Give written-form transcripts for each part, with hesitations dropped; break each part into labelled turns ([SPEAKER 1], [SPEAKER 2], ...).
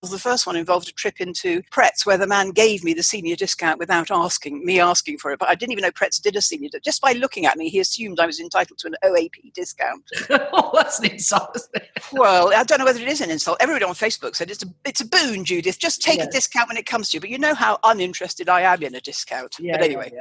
[SPEAKER 1] The first one involved a trip into Pretz, where the man gave me the senior discount without asking for it. But I didn't even know Pretz did a senior discount. Just by looking at me, he assumed I was entitled to an OAP discount.
[SPEAKER 2] Oh, that's an insult, isn't it?
[SPEAKER 1] Well, I don't know whether it is an insult. Everybody on Facebook said it's a boon, Judith. Just take a discount when it comes to you. But you know how uninterested I am in a discount. But anyway.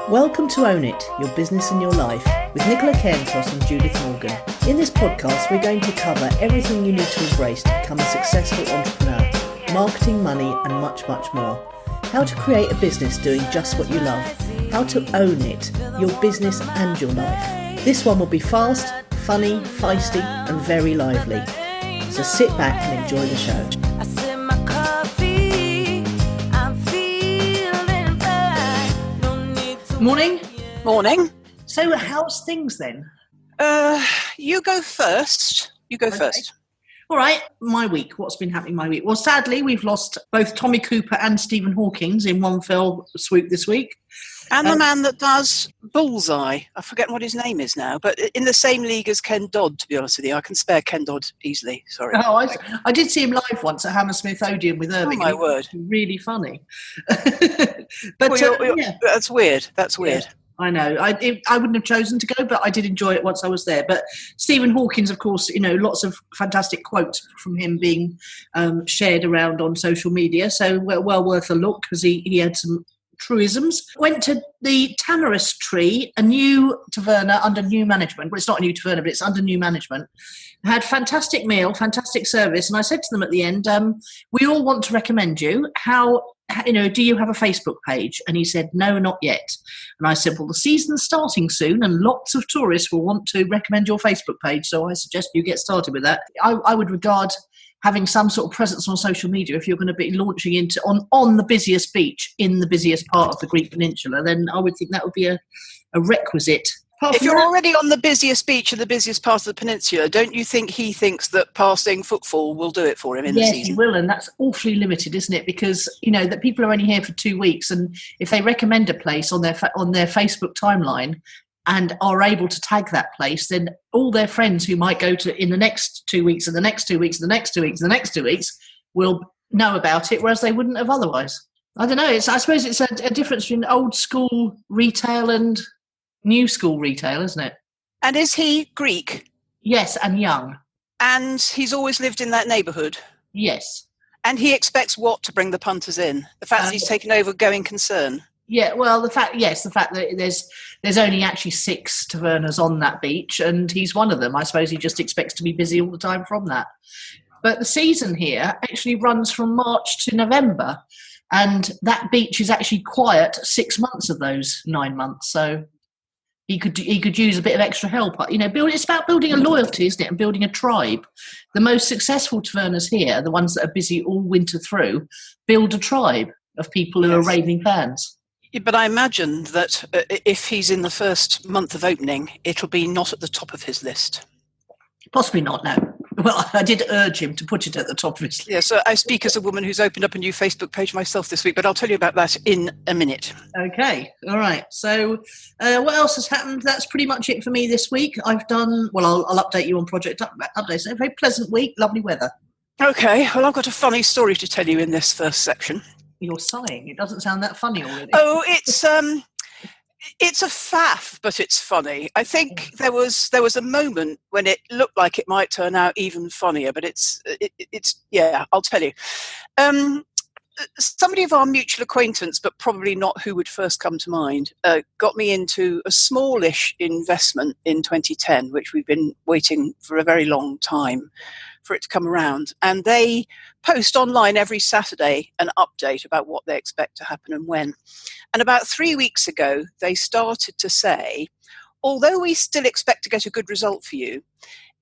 [SPEAKER 2] Welcome to Own It, Your Business and Your Life, with Nicola Cairncross and Judith Morgan. In this podcast, we're going to cover everything you need to embrace to become a successful entrepreneur, marketing, money, and much, much more. How to create a business doing just what you love. How to own it, your business and your life. This one will be fast, funny, feisty, and very lively. So sit back and enjoy the show.
[SPEAKER 1] Morning.
[SPEAKER 2] So how's things then?
[SPEAKER 1] You go first.
[SPEAKER 2] All right, my week. What's been happening my week? Well, sadly, we've lost both Tommy Cooper and Stephen Hawking in one fell swoop this week.
[SPEAKER 1] And the man that does Bullseye. I forget what his name is now, but in the same league as Ken Dodd, to be honest with you. I can spare Ken Dodd easily. Sorry.
[SPEAKER 2] Oh, I did see him live once at Hammersmith Odeon with Irving.
[SPEAKER 1] Oh, my word.
[SPEAKER 2] Really funny.
[SPEAKER 1] But that's weird. Yeah.
[SPEAKER 2] I know. I wouldn't have chosen to go, but I did enjoy it once I was there. But Stephen Hawking, of course, lots of fantastic quotes from him being shared around on social media. So well worth a look because he had some truisms. Went to the Tamarisk Tree, a new taverna under new management. Well, it's not a new taverna, but it's under new management. Had fantastic meal, fantastic service. And I said to them at the end, we all want to recommend you. Do you have a Facebook page? And he said, no, not yet. And I said, well, the season's starting soon and lots of tourists will want to recommend your Facebook page. So I suggest you get started with that. I would regard having some sort of presence on social media, if you're going to be launching into on the busiest beach in the busiest part of the Greek Peninsula, then I would think that would be a requisite.
[SPEAKER 1] If you're already on the busiest beach in the busiest part of the peninsula, don't you think he thinks that passing footfall will do it for him in the season?
[SPEAKER 2] Yes, he will, and that's awfully limited, isn't it? Because, that people are only here for 2 weeks, and if they recommend a place on their Facebook timeline and are able to tag that place, then all their friends who might go to in the next 2 weeks and the next 2 weeks and the next 2 weeks and the next 2 weeks will know about it, whereas they wouldn't have otherwise. I don't know. I suppose it's a difference between old school retail and new school retail, isn't it?
[SPEAKER 1] And is he Greek?
[SPEAKER 2] Yes, and young.
[SPEAKER 1] And he's always lived in that neighbourhood?
[SPEAKER 2] Yes.
[SPEAKER 1] And he expects what to bring the punters in? The fact that he's taken over going concern?
[SPEAKER 2] Yeah, well, the fact that there's only actually 6 tavernas on that beach, and he's one of them. I suppose he just expects to be busy all the time from that. But the season here actually runs from March to November, and that beach is actually quiet 6 months of those 9 months. So he could use a bit of extra help. It's about building a loyalty, isn't it, and building a tribe. The most successful tavernas here, the ones that are busy all winter through, build a tribe of people who are raving fans.
[SPEAKER 1] Yeah, but I imagine that if he's in the first month of opening, it'll be not at the top of his list.
[SPEAKER 2] Possibly not, no. Well, I did urge him to put it at the top of his list.
[SPEAKER 1] Yeah, so I speak as a woman who's opened up a new Facebook page myself this week, but I'll tell you about that in a minute.
[SPEAKER 2] Okay, all right. So what else has happened? That's pretty much it for me this week. I'll update you on project updates. A very pleasant week, lovely weather.
[SPEAKER 1] Okay, well, I've got a funny story to tell you in this first section.
[SPEAKER 2] You're sighing. It doesn't sound that funny already.
[SPEAKER 1] Oh, it's a faff, but it's funny. I think there was a moment when it looked like it might turn out even funnier, but it's I'll tell you. Somebody of our mutual acquaintance, but probably not who would first come to mind, got me into a smallish investment in 2010, which we've been waiting for a very long time for it to come around. And they post online every Saturday an update about what they expect to happen and when. And about 3 weeks ago, they started to say, although we still expect to get a good result for you,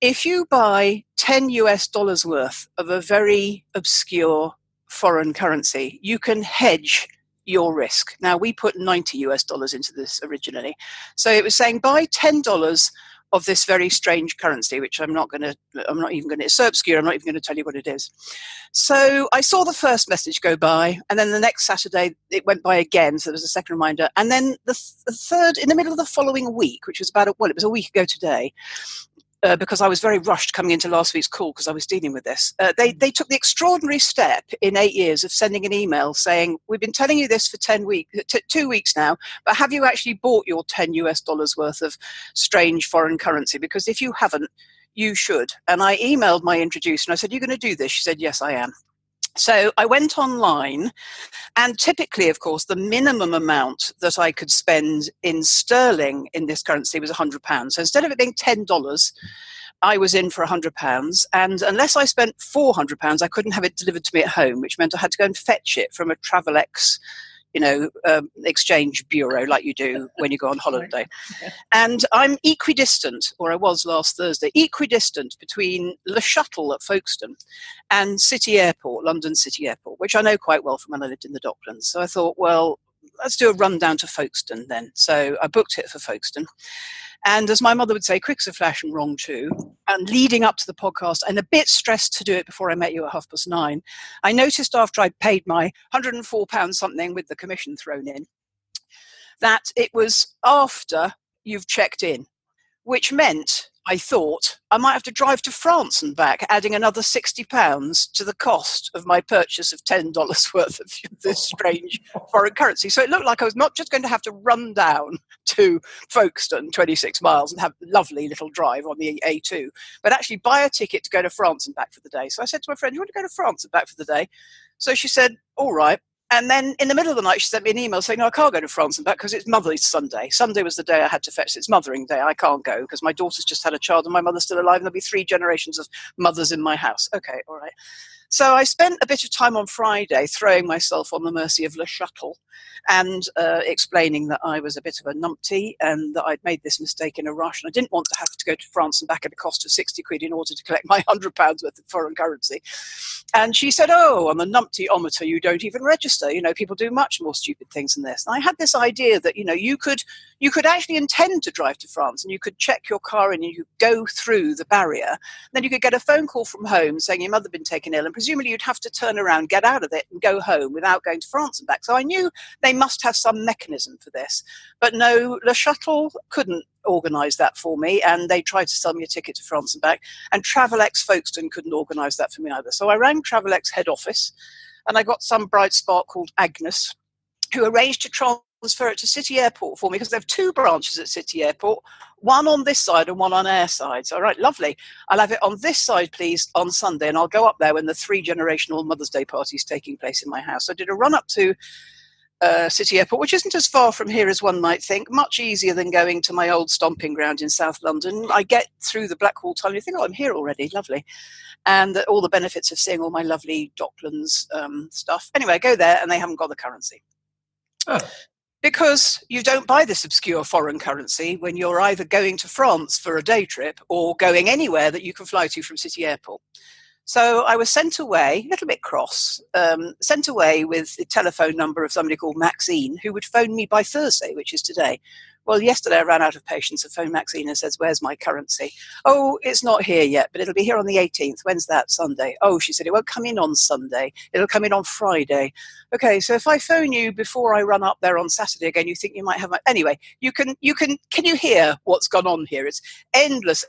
[SPEAKER 1] if you buy $10 worth of a very obscure foreign currency, you can hedge your risk. Now, we put $90 into this originally. So it was saying buy $10 of this very strange currency, which I'm not even going to, it's so obscure, I'm not even going to tell you what it is. So I saw the first message go by, and then the next Saturday it went by again, so there was a second reminder. And then the third, in the middle of the following week, which was it was a week ago today, because I was very rushed coming into last week's call because I was dealing with this. They took the extraordinary step in 8 years of sending an email saying, we've been telling you this for 2 weeks now, but have you actually bought your $10 worth of strange foreign currency? Because if you haven't, you should. And I emailed my introducer and I said, you're going to do this? She said, yes, I am. So I went online, and typically, of course, the minimum amount that I could spend in sterling in this currency was £100. So instead of it being $10, I was in for £100. And unless I spent £400, I couldn't have it delivered to me at home, which meant I had to go and fetch it from a Travelex, exchange bureau like you do when you go on holiday. And I'm equidistant, or I was last Thursday, equidistant between Le Shuttle at Folkestone and City Airport, London City Airport, which I know quite well from when I lived in the Docklands. So I thought, well, let's do a run down to Folkestone then. So I booked it for Folkestone. And as my mother would say, quick as a flash and wrong too. And leading up to the podcast, and a bit stressed to do it before I met you at 9:30, I noticed after I'd paid my £104 something with the commission thrown in, that it was after you've checked in, which meant I thought I might have to drive to France and back, adding another £60 to the cost of my purchase of $10 worth of this strange foreign currency. So it looked like I was not just going to have to run down to Folkestone, 26 miles, and have a lovely little drive on the A2, but actually buy a ticket to go to France and back for the day. So I said to my friend, you want to go to France and back for the day? So she said, all right. And then in the middle of the night, she sent me an email saying, no, I can't go to France and back because it's Mother's Sunday. Sunday was the day I had to fetch. It's Mothering Day. I can't go because my daughter's just had a child and my mother's still alive. And there'll be 3 generations of mothers in my house. Okay, all right. So I spent a bit of time on Friday throwing myself on the mercy of Le Shuttle and explaining that I was a bit of a numpty and that I'd made this mistake in a rush. And I didn't want to have to go to France and back at a cost of 60 quid in order to collect my £100 worth of foreign currency. And she said, oh, on the numpty-ometer, you don't even register. People do much more stupid things than this. And I had this idea that, you could actually intend to drive to France and you could check your car in and you could go through the barrier. Then you could get a phone call from home saying your mother had been taken ill, and presumably you'd have to turn around, get out of it and go home without going to France and back. So I knew they must have some mechanism for this. But no, Le Shuttle couldn't organise that for me, and they tried to sell me a ticket to France and back, and Travelex Folkestone couldn't organise that for me either. So I rang Travelex head office, and I got some bright spark called Agnes, who arranged to transfer it to City Airport for me, because they have 2 branches at City Airport, one on this side and one on our side. So, all right, lovely. I'll have it on this side, please, on Sunday, and I'll go up there when the 3 generational Mother's Day party is taking place in my house. So I did a run up to City Airport, which isn't as far from here as one might think, much easier than going to my old stomping ground in South London. I get through the Blackwall Tunnel, you think, oh, I'm here already, lovely. And all the benefits of seeing all my lovely Docklands stuff. Anyway, I go there and they haven't got the currency. Oh. Because you don't buy this obscure foreign currency when you're either going to France for a day trip or going anywhere that you can fly to from City Airport. So I was sent away, a little bit cross, sent away with the telephone number of somebody called Maxine, who would phone me by Thursday, which is today. Well, yesterday I ran out of patience and phoned Maxine and says, where's my currency? Oh, it's not here yet, but it'll be here on the 18th. When's that? Sunday. Oh, she said, it won't come in on Sunday. It'll come in on Friday. Okay, so if I phone you before I run up there on Saturday again, you think you might have my... Anyway, can you hear what's gone on here? It's endless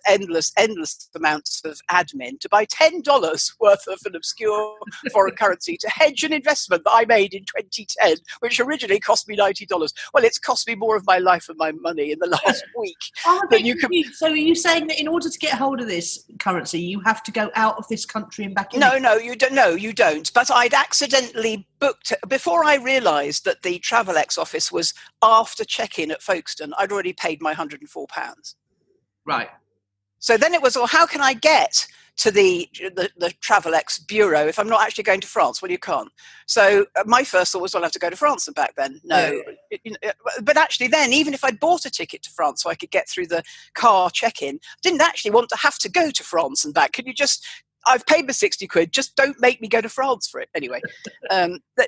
[SPEAKER 1] amounts of admin to buy $10 worth of an obscure foreign currency to hedge an investment that I made in 2010, which originally cost me $90. Well, it's cost me more of my life and my money in the last week. Than you can...
[SPEAKER 2] So are you saying that in order to get hold of this currency, you have to go out of this country and back in?
[SPEAKER 1] No, you don't. No, you don't. But I'd accidentally booked, before I realised that the Travelex office was after check-in at Folkestone, I'd already paid my £104.
[SPEAKER 2] Right.
[SPEAKER 1] So then it was, well, how can I get to the Travelex bureau if I'm not actually going to France? Well, you can't. So my first thought was, well, I'll have to go to France and back then. No. Yeah. But actually then, even if I'd bought a ticket to France so I could get through the car check-in, I didn't actually want to have to go to France and back. Could you just... I've paid the 60 quid, just don't make me go to France for it. Anyway,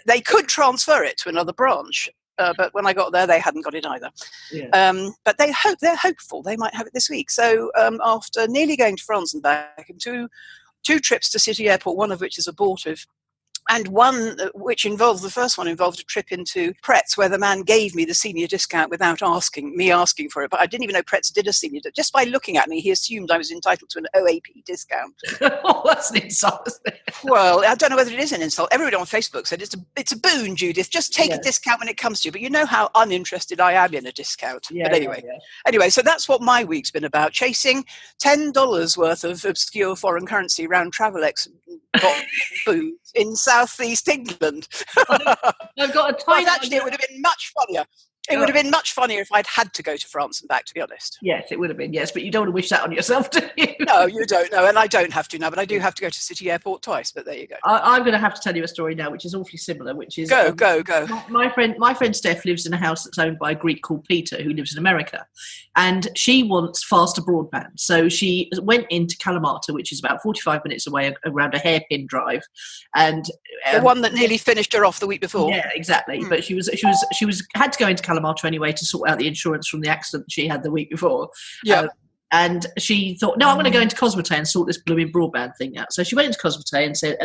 [SPEAKER 1] they could transfer it to another branch. but when I got there, they hadn't got it either.
[SPEAKER 2] Yeah.
[SPEAKER 1] But they're hopeful they might have it this week. So after nearly going to France and back, and two trips to City Airport, one of which is abortive, and one which the first one involved a trip into Pretz, where the man gave me the senior discount without asking for it. But I didn't even know Pretz did a senior discount. Just by looking at me, he assumed I was entitled to an OAP discount.
[SPEAKER 2] Oh, that's an insult, isn't it?
[SPEAKER 1] Well, I don't know whether it is an insult. Everybody on Facebook said it's a boon, Judith. Just take a discount when it comes to you. But you know how uninterested I am in a discount.
[SPEAKER 2] Yeah,
[SPEAKER 1] but anyway, so that's what my week's been about, chasing $10 worth of obscure foreign currency around Travelex booths in southeast England.
[SPEAKER 2] I've got a tiny.
[SPEAKER 1] Actually, it would have been much funnier. It would have been much funnier if I'd had to go to France and back, to be honest.
[SPEAKER 2] Yes, it would have been, yes. But you don't want to wish that on yourself, do you?
[SPEAKER 1] No, you don't know. And I don't have to now, but I do have to go to City Airport twice. But there you go.
[SPEAKER 2] I'm going to have to tell you a story now, which is awfully similar, which is...
[SPEAKER 1] Go.
[SPEAKER 2] My friend Steph lives in a house that's owned by a Greek called Peter, who lives in America. And she wants faster broadband. So she went into Kalamata, which is about 45 minutes away, around a hairpin drive. And
[SPEAKER 1] the one that nearly finished her off the week before.
[SPEAKER 2] Yeah, exactly. But she had to go into Kalamata anyway to sort out the insurance from the accident she had the week before.
[SPEAKER 1] Yeah.
[SPEAKER 2] And she thought, no, I'm going to go into Cosmote and sort this blooming broadband thing out. So she went into Cosmote and said,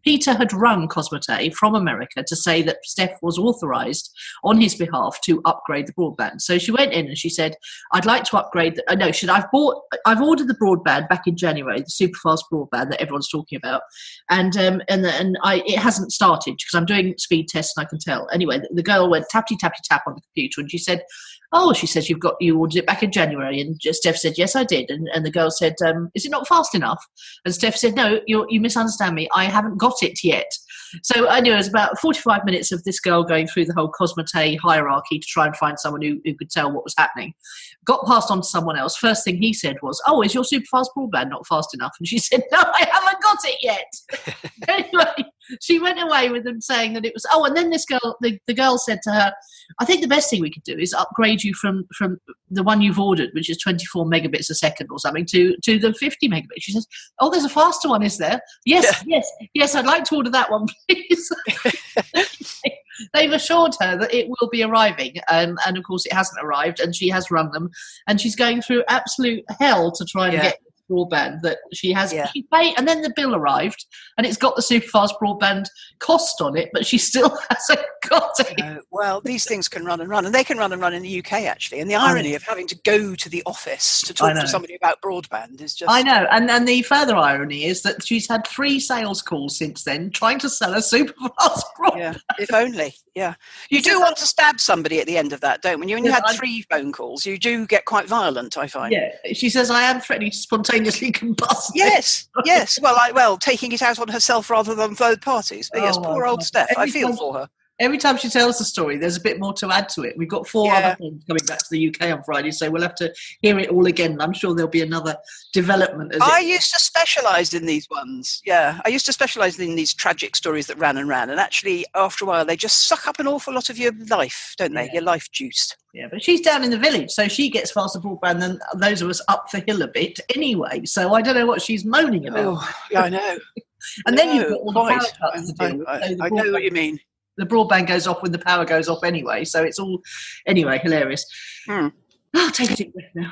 [SPEAKER 2] Peter had rung Cosmote from America to say that Steph was authorised on his behalf to upgrade the broadband. So she went in and she said, I'd like to upgrade. I've ordered the broadband back in January, the super fast broadband that everyone's talking about, and it hasn't started because I'm doing speed tests and I can tell. Anyway, the girl went tappy tappy tap on the computer and she said, you ordered it back in January, and Steph said, yes, I did. And the girl said, is it not fast enough? And Steph said, no, you misunderstand me. I haven't got it yet. So I knew it was about 45 minutes of this girl going through the whole Cosmote hierarchy to try and find someone who could tell what was happening. Got passed on to someone else. First thing he said was, is your super fast broadband not fast enough? And she said, no, I haven't got it yet. Anyway, she went away with them saying that it was, and then this girl, the girl said to her, I think the best thing we could do is upgrade you from the one you've ordered, which is 24 megabits a second or something, to the 50 megabits. She says, there's a faster one, is there? Yes, I'd like to order that one, please. They've assured her that it will be arriving, and of course it hasn't arrived, and she has rung them, and she's going through absolute hell to try and get broadband that she has. She paid, and then the bill arrived, and it's got the super fast broadband cost on it, but she still hasn't got it.
[SPEAKER 1] Well, these things can run and run, and they can run and run in the UK actually. And the irony of having to go to the office to talk to somebody about broadband is just...
[SPEAKER 2] I know, and the further irony is that she's had 3 sales calls since then trying to sell a super fast broadband.
[SPEAKER 1] Yeah, if only. Yeah, you do want to stab somebody at the end of that, don't you? When you had 3 phone calls, you do get quite violent, I find.
[SPEAKER 2] Yeah, she says, I am threatening to spontaneously combust.
[SPEAKER 1] Yes. Well, taking it out on herself rather than third parties. But yes, poor old Steph. I feel for her.
[SPEAKER 2] Every time she tells the story, there's a bit more to add to it. We've got 4 other things coming back to the UK on Friday, so we'll have to hear it all again. I'm sure there'll be another development.
[SPEAKER 1] I used to specialise in these ones. Yeah, I used to specialise in these tragic stories that ran and ran. And actually, after a while, they just suck up an awful lot of your life, don't they? Your life juice.
[SPEAKER 2] Yeah, but she's down in the village, so she gets faster broadband than those of us up the hill a bit anyway. So I don't know what she's moaning about.
[SPEAKER 1] Oh, yeah, I know.
[SPEAKER 2] And then you've got all the power cuts to deal with.
[SPEAKER 1] I know what you mean.
[SPEAKER 2] The broadband goes off when the power goes off anyway, so it's all anyway hilarious. I'll take a deep breath now.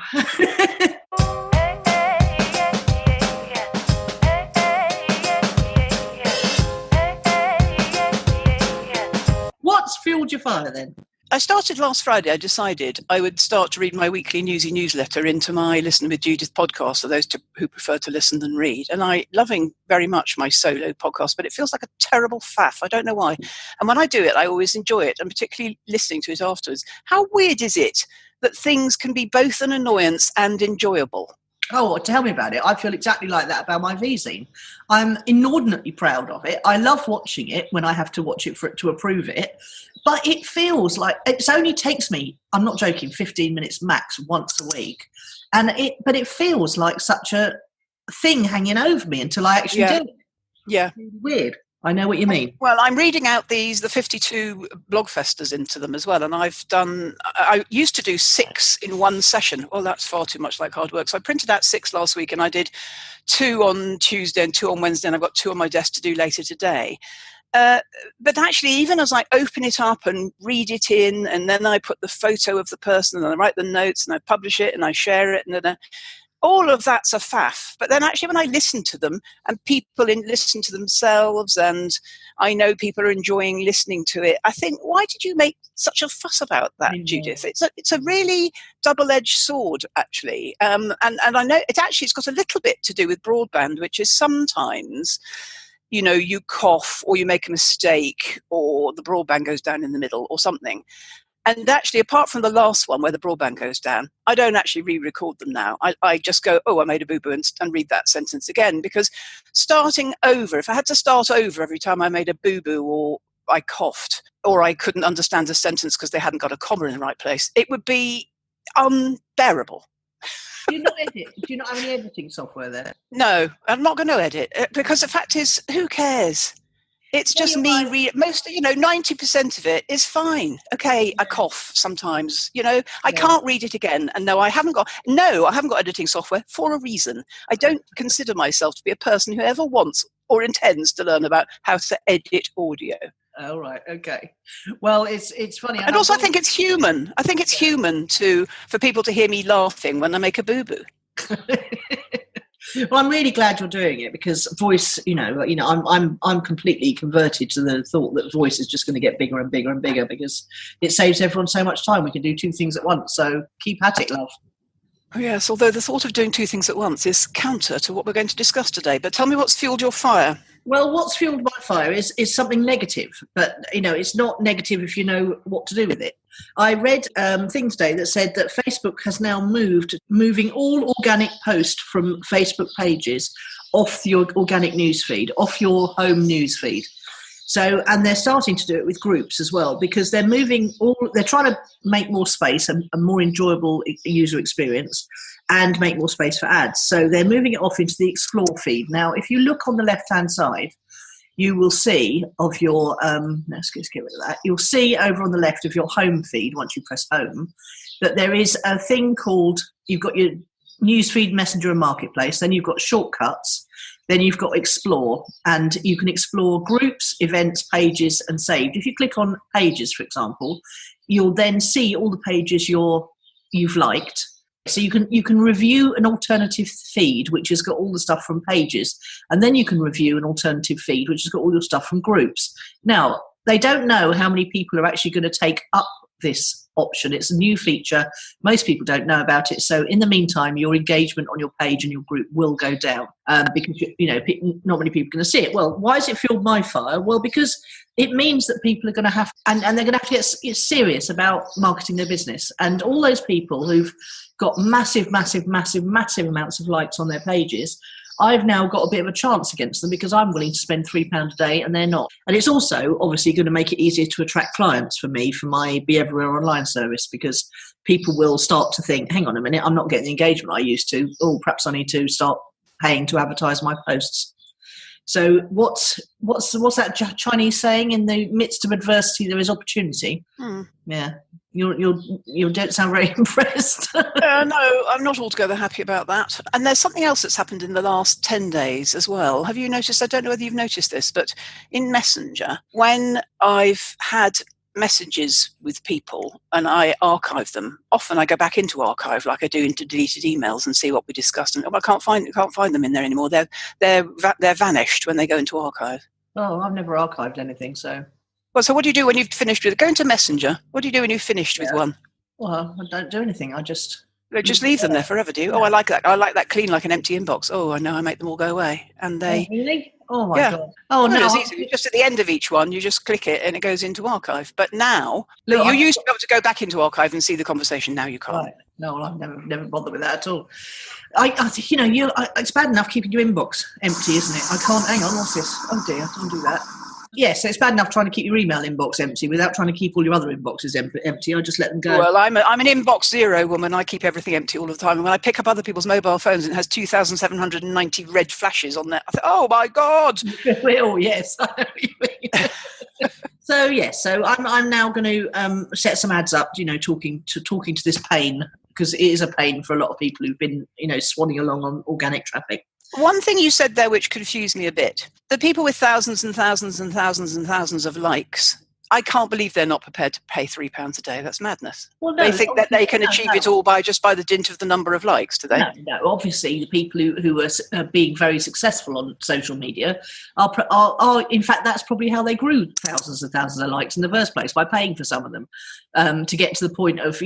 [SPEAKER 2] What's fueled your fire then?
[SPEAKER 1] I started last Friday. I decided I would start to read my weekly newsy newsletter into my Listen with Judith podcast for those who prefer to listen than read. And I loving very much my solo podcast, but it feels like a terrible faff. I don't know why. And when I do it, I always enjoy it, and particularly listening to it afterwards. How weird is it that things can be both an annoyance and enjoyable?
[SPEAKER 2] Oh, tell me about it. I feel exactly like that about my V-zine. I'm inordinately proud of it. I love watching it when I have to watch it to approve it. But it feels like it only takes me, I'm not joking, 15 minutes max once a week. But it feels like such a thing hanging over me until I actually do it.
[SPEAKER 1] Yeah.
[SPEAKER 2] It's really weird. I know what you mean.
[SPEAKER 1] Well, I'm reading out the 52 blogfestas into them as well. And I used to do 6 in one session. Well, that's far too much like hard work. So I printed out 6 last week, and I did 2 on Tuesday and 2 on Wednesday. And I've got 2 on my desk to do later today. But actually, even as I open it up and read it in, and then I put the photo of the person and I write the notes and I publish it and I share it, and then all of that's a faff. But then actually when I listen to them and people listen to themselves, and I know people are enjoying listening to it, I think, why did you make such a fuss about that, Judith? It's a really double-edged sword, actually. And I know it's got a little bit to do with broadband, which is sometimes, you cough or you make a mistake or the broadband goes down in the middle or something. And actually, apart from the last one where the broadband goes down, I don't actually re-record them now. I just go, oh, I made a boo-boo, and read that sentence again. Because starting over, if I had to start over every time I made a boo-boo or I coughed or I couldn't understand a sentence because they hadn't got a comma in the right place, it would be unbearable.
[SPEAKER 2] Do you not have any editing software there?
[SPEAKER 1] No, I'm not going to edit because the fact is, who cares? It's just me read most, 90% of it is fine. Okay, I cough sometimes, I can't read it again. And no, I haven't got editing software for a reason. I don't consider myself to be a person who ever wants or intends to learn about how to edit audio.
[SPEAKER 2] Oh, right. Okay. Well, it's funny.
[SPEAKER 1] And also I think it's human. I think it's human for people to hear me laughing when I make a boo-boo.
[SPEAKER 2] Well, I'm really glad you're doing it because voice, I'm completely converted to the thought that voice is just going to get bigger and bigger and bigger because it saves everyone so much time. We can do two things at once. So keep at it, love.
[SPEAKER 1] Oh, yes, although the thought of doing two things at once is counter to what we're going to discuss today. But tell me what's fueled your fire.
[SPEAKER 2] Well, what's fueled my fire is something negative, but, it's not negative if you know what to do with it. I read things today that said that Facebook has now moving all organic posts from Facebook pages off your organic newsfeed, off your home newsfeed. So, and they're starting to do it with groups as well because they're trying to make more space and a more enjoyable user experience and make more space for ads. So they're moving it off into the Explore feed. Now, if you look on the left-hand side, you will see of your, let's get rid of that. You'll see over on the left of your home feed, once you press home, that there is a thing called, you've got your newsfeed, Messenger and Marketplace, then you've got shortcuts, then you've got Explore, and you can explore groups, events, pages, and saved. If you click on pages, for example, you'll then see all the pages you've liked. So you can review an alternative feed, which has got all the stuff from pages, and then you can review an alternative feed, which has got all your stuff from groups. Now, they don't know how many people are actually going to take up this option. It's a new feature. Most people don't know about it. So in the meantime, your engagement on your page and your group will go down because, not many people are going to see it. Well, why has it fueled my fire? Well, because it means that people are going to have, and they're going to have to get serious about marketing their business. And all those people who've got massive amounts of likes on their pages, I've now got a bit of a chance against them because I'm willing to spend £3 a day and they're not. And it's also obviously going to make it easier to attract clients for me for my Be Everywhere online service because people will start to think, hang on a minute, I'm not getting the engagement I used to. Oh, perhaps I need to start paying to advertise my posts. So what's that Chinese saying? In the midst of adversity, there is opportunity. Yeah. You don't sound very impressed.
[SPEAKER 1] No, I'm not altogether happy about that. And there's something else that's happened in the last 10 days as well. Have you noticed? I don't know whether you've noticed this, but in Messenger, when I've had messages with people and I archive them, often I go back into archive like I do into deleted emails and see what we discussed. And I can't find them in there anymore. They're vanished when they go into archive.
[SPEAKER 2] Oh, I've never archived anything, so.
[SPEAKER 1] Well, so what do you do when you've finished with it? Go into Messenger. What do you do when you've finished with one?
[SPEAKER 2] Well, I don't do anything. I just
[SPEAKER 1] leave them there forever, do you? Oh, I like that. I like that clean like an empty inbox. Oh, I know. I make them all go away. And they...
[SPEAKER 2] Oh, really? Oh, my God. Oh, no.
[SPEAKER 1] It's easy. Just at the end of each one, you just click it and it goes into archive. But now, you used to be able to go back into archive and see the conversation. Now you can't.
[SPEAKER 2] Right. No, I've never bothered with that at all. I think, it's bad enough keeping your inbox empty, isn't it? I can't... Hang on, what's this? Oh, dear. Don't do that. Yes, so it's bad enough trying to keep your email inbox empty without trying to keep all your other inboxes empty. I just let them go.
[SPEAKER 1] Well, I'm an inbox zero woman. I keep everything empty all the time. And when I pick up other people's mobile phones and it has 2,790 red flashes on there, I think, oh, my God.
[SPEAKER 2] Well, yes, I know what you mean. So I'm now going to set some ads up, talking to this pain because it is a pain for a lot of people who've been, swanning along on organic traffic.
[SPEAKER 1] One thing you said there which confused me a bit, the people with thousands and thousands and thousands and thousands of likes, I can't believe they're not prepared to pay £3 a day. That's madness.
[SPEAKER 2] Well, no,
[SPEAKER 1] they think that they can achieve it all by the dint of the number of likes, do they?
[SPEAKER 2] No. Obviously, the people who are being very successful on social media are, in fact, that's probably how they grew thousands and thousands of likes in the first place, by paying for some of them to get to the point of,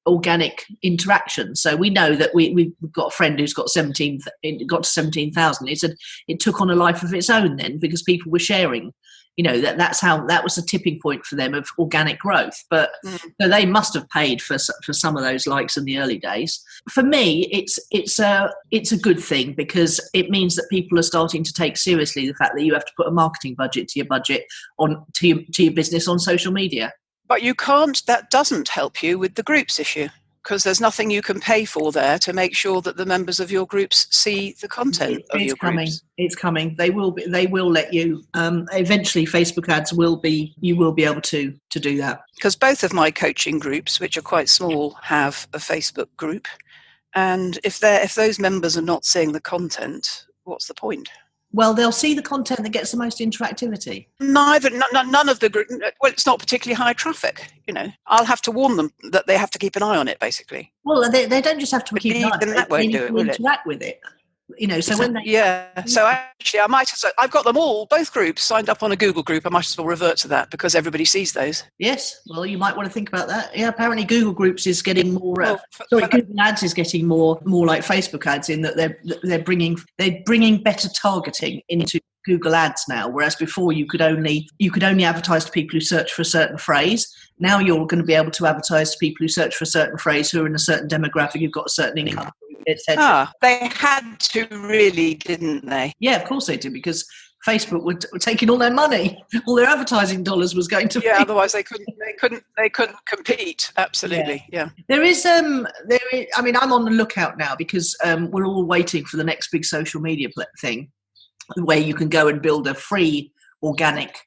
[SPEAKER 2] organic interaction. So we know that we've got a friend who's got to 17,000. He said it took on a life of its own then, because people were sharing. That was a tipping point for them of organic growth. But so they must have paid for some of those likes in the early days. For me, it's a good thing, because it means that people are starting to take seriously the fact that you have to put a marketing budget to your business on social media. But you can't. That doesn't help you with the groups issue, because there's nothing you can pay for there to make sure that the members of your groups see the content of your groups. It's coming. They will let you. Eventually, Facebook ads you will be able to do that. Because both of my coaching groups, which are quite small, have a Facebook group, and if those members are not seeing the content, what's the point? Well, they'll see the content that gets the most interactivity. None of the group. Well, it's not particularly high traffic. I'll have to warn them that they have to keep an eye on it, basically. Well, they don't just have to keep an eye on it. They need to interact with it. So when they... So actually, I've got them all, both groups, signed up on a Google group. I might as well revert to that, because everybody sees those. Yes, well, you might want to think about that. Yeah, apparently Google Groups is getting more... Google Ads is getting more like Facebook ads, in that they're bringing better targeting into Google Ads now, whereas before you could only advertise to people who search for a certain phrase. Now you're going to be able to advertise to people who search for a certain phrase, who are in a certain demographic, who've got a certain income, etc. They had to, really, didn't they? Yeah, of course they did, because Facebook were taking all their money, all their advertising dollars was going to. Yeah, otherwise they couldn't compete. Absolutely, yeah. There is. I mean, I'm on the lookout now, because we're all waiting for the next big social media thing, where you can go and build a free organic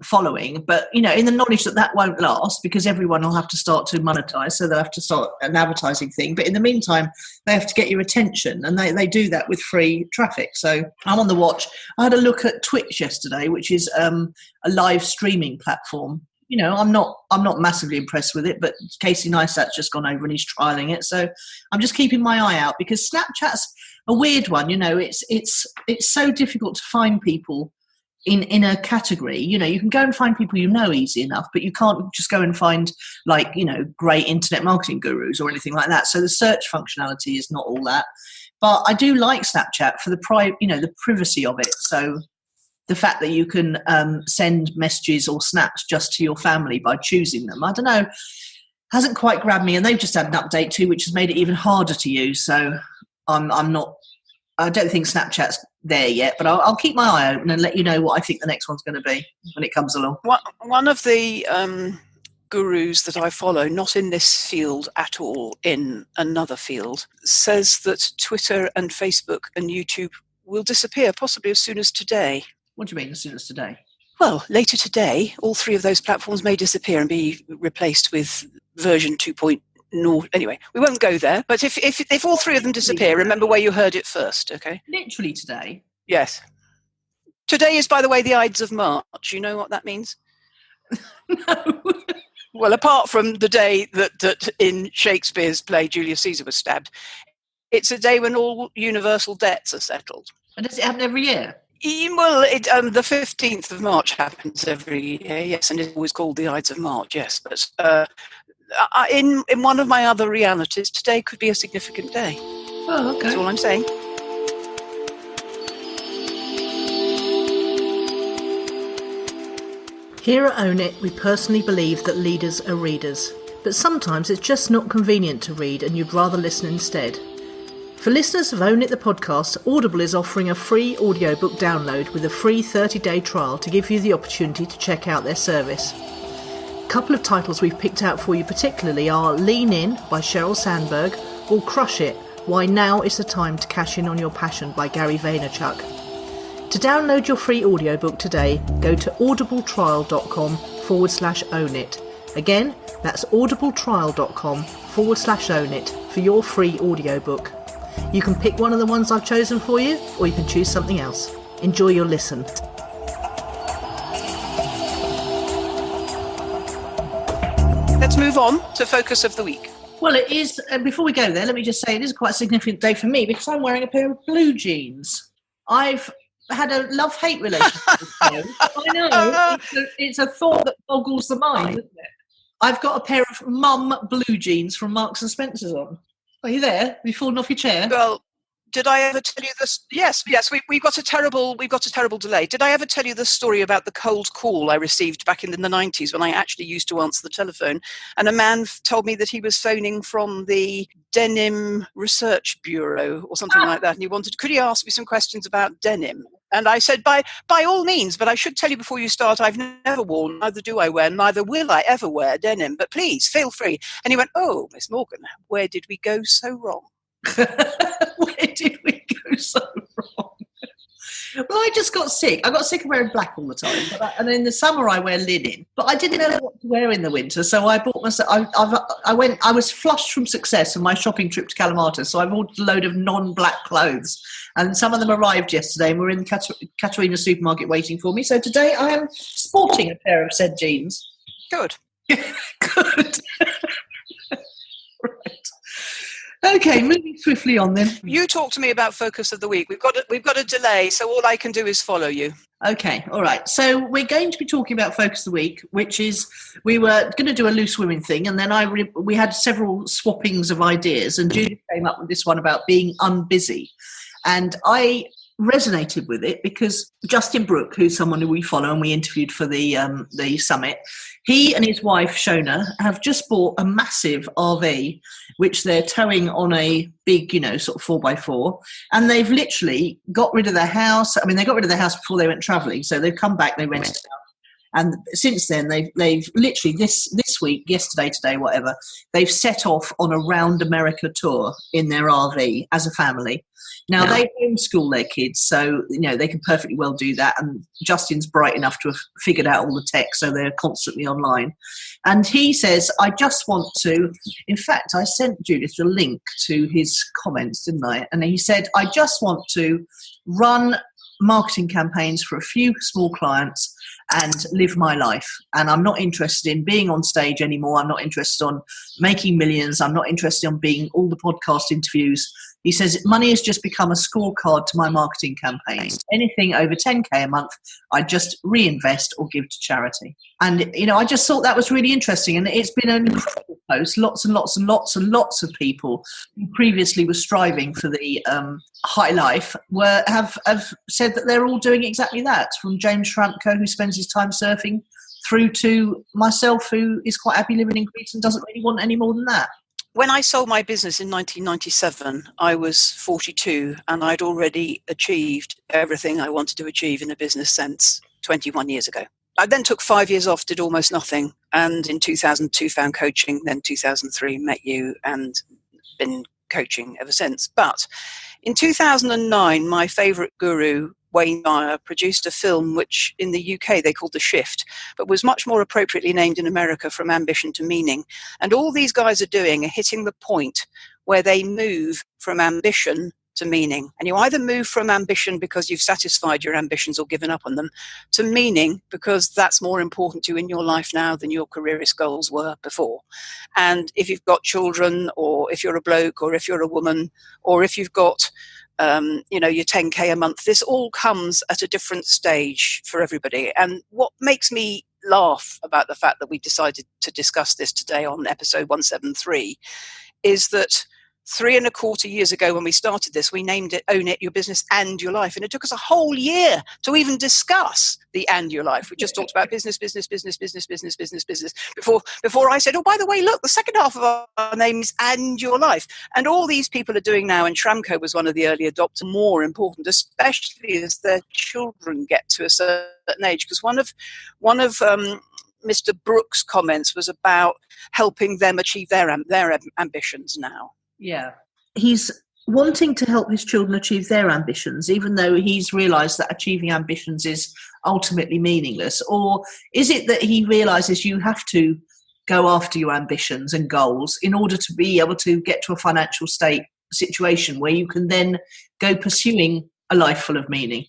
[SPEAKER 2] following, but in the knowledge that won't last, because everyone will have to start to monetize, so they'll have to start an advertising thing. But in the meantime, they have to get your attention, and they do that with free traffic. So I'm on the watch. I had a look at Twitch yesterday, which is a live streaming platform. I'm not massively impressed with it, but Casey Neistat's just gone over and he's trialing it, so I'm just keeping my eye out, because Snapchat's a weird one. It's so difficult to find people in a category. You can go and find people easy enough, but you can't just go and find great internet marketing gurus or anything like that. So the search functionality is not all that, but I do like Snapchat for the privacy of it. So the fact that you can send messages or snaps just to your family by choosing them, I don't know, hasn't quite grabbed me. And they've just had an update too, which has made it even harder to use. So I don't think Snapchat's there yet, but I'll keep my eye open and let you know what I think the next one's going to be when it comes along. One of the gurus that I follow, not in this field at all, in another field, says that Twitter and Facebook and YouTube will disappear, possibly as soon as today. What do you mean, as soon as today? Well, later today, all three of those platforms may disappear and be replaced with version 2.0. Anyway, we won't go there. But if all three of them disappear, remember where you heard it first, okay? Literally today? Yes. Today is, by the way, the Ides of March. You know what that means? No. Well, apart from the day that in Shakespeare's play Julius Caesar was stabbed, it's a day when all universal debts are settled. And does it happen every year? Well, the 15th of March happens every year, yes, and it's always called the Ides of March, yes. But in one of my other realities, today could be a significant day. Oh, okay. That's all I'm saying. Here at Own It, we personally believe that leaders are readers. But sometimes it's just not convenient to read and you'd rather listen instead. For listeners of Own It the podcast, Audible is offering a free audiobook download with a free 30-day trial to give you the opportunity to check out their service. A couple of titles we've picked out for you particularly are Lean In by Sheryl Sandberg or Crush It, Why Now is the Time to Cash In on Your Passion by Gary Vaynerchuk. To download your free audiobook today, go to audibletrial.com/ownit. Again, that's audibletrial.com facebook.com/own it for your free audiobook. You can pick one of the ones I've chosen for you, or you can choose something else. Enjoy your listen.
[SPEAKER 1] Let's move on to focus of the week.
[SPEAKER 2] Well, it is, and before we go there, let me just say it is quite a significant day for me because I'm wearing a pair of blue jeans. I've had a love-hate relationship with those. I know, it's a thought that boggles the mind, isn't it? I've got a pair of mum blue jeans from Marks and Spencer's on. Are you there? Have you fallen off your chair?
[SPEAKER 1] Well, did I ever tell you this? Yes. We got a terrible delay. Did I ever tell you the story about the cold call I received back in the 90s when I actually used to answer the telephone? And a man told me that he was phoning from the Denim Research Bureau or something like that. And could he ask me some questions about denim? And I said, by all means, but I should tell you before you start, I've never worn, neither do I wear, neither will I ever wear denim, but please feel free. And he went, oh, Miss Morgan, where did we go so wrong?
[SPEAKER 2] Where did we go so wrong? Well, I just got sick. I got sick of wearing black all the time. And in the summer, I wear linen. But I didn't know what to wear in the winter. So I bought myself, I was flushed from success on my shopping trip to Kalamata. So I bought a load of non-black clothes. And some of them arrived yesterday and were in the Katerina supermarket waiting for me. So today I am sporting a pair of said jeans.
[SPEAKER 1] Good.
[SPEAKER 2] Good. Right. Okay, moving swiftly on then.
[SPEAKER 1] You talk to me about focus of the week. We've got a delay, so all I can do is follow you.
[SPEAKER 2] Okay, all right. So we're going to be talking about focus of the week, which is we were going to do a loose women thing, and then we had several swappings of ideas, and Judy came up with this one about being unbusy, and I resonated with it because Justin Brooke, who's someone who we follow and we interviewed for the summit, he and his wife Shona have just bought a massive RV which they're towing on a big, sort of 4x4, and they've literally got rid of their house. I mean, they got rid of their house before they went travelling, so they've come back, they rented it out. And since then, they've literally this week, yesterday, today, whatever, they've set off on a round America tour in their RV as a family. Now, they homeschool their kids, so, they can perfectly well do that. And Justin's bright enough to have figured out all the tech, so they're constantly online. And he says, I just want to, in fact, I sent Judith a link to his comments, didn't I? And he said, I just want to run marketing campaigns for a few small clients and live my life. And I'm not interested in being on stage anymore. I'm not interested in making millions. I'm not interested in being all the podcast interviews. He says, money has just become a scorecard to my marketing campaigns. Anything over 10K a month, I just reinvest or give to charity. And, I just thought that was really interesting. And it's been an incredible post. Lots and lots and lots and lots of people who previously were striving for the high life have said that they're all doing exactly that. From James Schramko, who spends his time surfing, through to myself, who is quite happy living in Greece and doesn't really want any more than that.
[SPEAKER 1] When I sold my business in 1997, I was 42 and I'd already achieved everything I wanted to achieve in a business sense 21 years ago. I then took 5 years off, did almost nothing, and in 2002 found coaching, then 2003 met you and been coaching ever since. But in 2009, my favourite guru, Wayne Dyer, produced a film which in the UK they called The Shift, but was much more appropriately named in America From Ambition to Meaning. And all these guys are doing are hitting the point where they move from ambition to meaning. And you either move from ambition because you've satisfied your ambitions or given up on them, to meaning because that's more important to you in your life now than your careerist goals were before. And if you've got children, or if you're a bloke, or if you're a woman, or if you've got your 10K a month, this all comes at a different stage for everybody. And what makes me laugh about the fact that we decided to discuss this today on episode 173 is that 3.25 years ago when we started this, we named it Own It, Your Business and Your Life. And it took us a whole year to even discuss the and your life. We just talked about business. Before I said, oh, by the way, look, the second half of our name is And Your Life. And all these people are doing now, and Schramko was one of the early adopters, more important, especially as their children get to a certain age. Because one of Mr. Brooks' comments was about helping them achieve their ambitions now.
[SPEAKER 2] Yeah. He's wanting to help his children achieve their ambitions, even though he's realised that achieving ambitions is ultimately meaningless? Or is it that he realises you have to go after your ambitions and goals in order to be able to get to a financial situation where you can then go pursuing a life full of meaning?